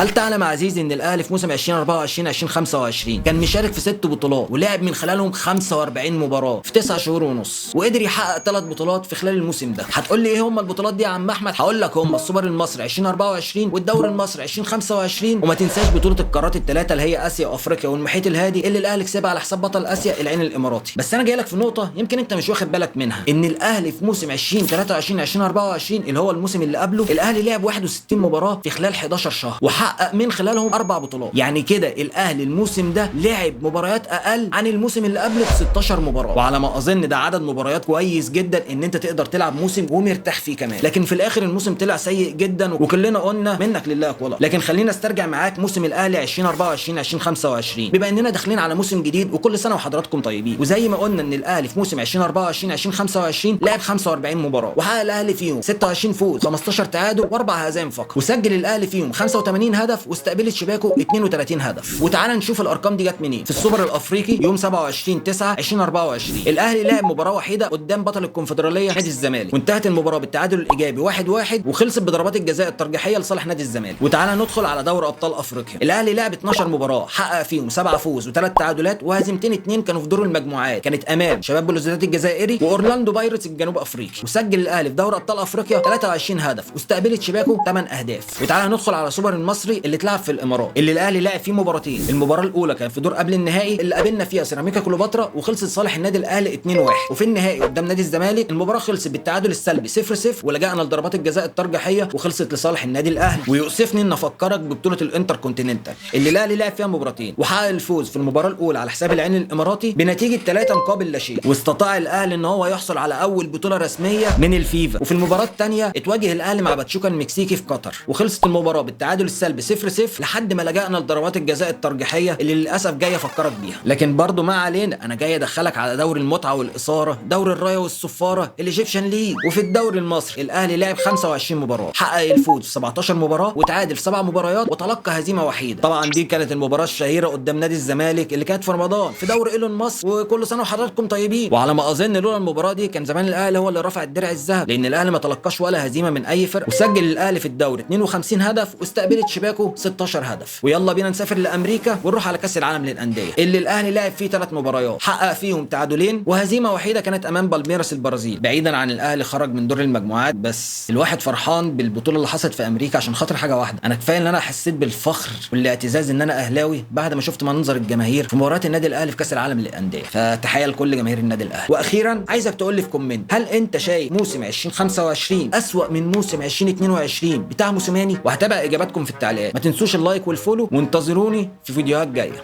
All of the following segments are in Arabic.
هل تعلم عزيزي ان الاهلي في موسم 2024 2025 كان مشارك في 6 بطولات ولعب من خلالهم 45 مباراه في 9 شهور ونص، وقدر يحقق 3 بطولات في خلال الموسم ده؟ هتقول لي ايه هم البطولات دي يا عم احمد؟ هقول لك هم السوبر المصري 2024 والدوري المصري 2025، وما تنساش بطوله القارات الثلاثه اللي هي اسيا وافريقيا والمحيط الهادي اللي الاهلي كسبها على حساب بطل اسيا العين الاماراتي. بس انا جاي لك في نقطه يمكن انت مش واخد بالك منها، ان الاهلي في موسم 2023 2024 اللي هو الموسم اللي قبله الاهلي لعب 61 مباراه في خلال 11 شهر وحقق من خلالهم 4 بطولات. يعني كده الاهلي الموسم ده لعب مباريات اقل عن الموسم اللي قبله ب 16 مباراه، وعلى ما اظن ده عدد مباريات كويس جدا ان انت تقدر تلعب موسم ومرتاح فيه كمان. لكن في الاخر الموسم طلع سيء جدا وكلنا قلنا منك لله والله. لكن خلينا استرجع معاك موسم الاهلي 2024 2025 بما اننا داخلين على موسم جديد، وكل سنه وحضراتكم طيبين. وزي ما قلنا ان الاهلي في موسم 2024 2025 لعب 45 مباراه وحقق الاهلي فيهم 26 فوز 15 تعادل و4 هزائم فقط، وسجل الاهلي فيهم 85 هدف واستقبلت شباكه 32 هدف. وتعالى نشوف الارقام دي جت منين. في السوبر الافريقي يوم 27 9 2024 الاهلي لعب مباراه وحيده قدام بطل الكونفدراليه نادي الزمالك، وانتهت المباراه بالتعادل الايجابي 1-1 وخلصت بضربات الجزاء الترجيحيه لصالح نادي الزمالك. وتعالى ندخل على دوري ابطال افريقيا. الاهلي لعب 12 مباراه حقق فيهم 7 فوز و3 تعادلات وهزيمتين 2 كانوا في دور المجموعات، كانت امام شباب بلوزداد الجزائري واورلاندو بايرتس الجنوب افريقي. وسجل الاهلي في دوري ابطال افريقيا 23 هدف واستقبلت شباكه 8 اهداف. وتعالى ندخل على سوبر المصري اللي اتلعب في الامارات، اللي الاهلي لعب فيه مباراتين. المباراه الاولى كانت في دور قبل النهائي اللي قابلنا فيها سيراميكا كليوباترا وخلصت صالح النادي الاهلي 2-1، وفي النهائي قدام نادي الزمالك المباراه خلصت بالتعادل السلبي 0-0 ولجأنا لضربات الجزاء الترجيحيه وخلصت لصالح النادي الاهلي. ويؤسفني ان افكرك ببطوله الانتر كونتيننتال اللي الاهلي لعب فيها مباراتين وحقق الفوز في المباراه الاولى على حساب العين الاماراتي بنتيجه 3 مقابل لا شيء، واستطاع الاهلي ان هو يحصل على اول بطوله رسميه من الفيفا. وفي المباراه الثانيه اتواجه الاهلي مع باتشوكا المكسيكي في قطر وخلصت المباراه بالتعادل السلبي 0-0 لحد ما لجأنا لضربات الجزاء الترجيحيه اللي للاسف جاي افكرك بيها. لكن برضو ما علينا، انا جاي ادخلك على دوري المتعه والاثاره، دوري الرايه والصفاره الايجيبشن ليج. وفي الدوري المصري الاهلي لعب 25 مباراه حقق الفوز في 17 مباراه وتعادل في 7 مباريات وتلقى هزيمه وحيده. طبعا دي كانت المباراه الشهيره قدام نادي الزمالك اللي كانت في رمضان في دوري ايلون مصر، وكل سنه وحضراتكم طيبين. وعلى ما اظن لولا المباراه دي كان زمان الاهلي هو اللي رفع الدرع الذهبي، لان الاهلي ما تلقاش ولا هزيمه من اي فرقه، وسجل الاهلي في الدوري 52 هدف واستقبلت شباكه 16 هدف. ويلا بينا نسافر لامريكا ونروح على كاس العالم للانديه اللي الاهلي لعب فيه 3 مباريات حقق فيهم تعادلين وهزيمه وحيده كانت امام بالميراس البرازيل. بعيدا عن الاهلي خرج من دور المجموعات، بس الواحد فرحان بالبطوله اللي حصلت في امريكا عشان خاطر حاجه واحده. انا كفايه ان انا حسيت بالفخر والاعتزاز ان انا اهلاوي بعد ما شفت منظر الجماهير في مباراه النادي الاهلي في كاس العالم للانديه، فتحيه لكل جماهير النادي الاهلي. واخيرا عايزك تقول لي في كومنت، هل انت شايف موسم 2025 اسوأ من موسم 2022 بتاع موسيماني؟ وهتابع اجاباتكم في التعليقات. ما تنسوش اللايك والفولو وانتظروني في فيديوهات جايه.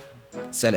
سلام.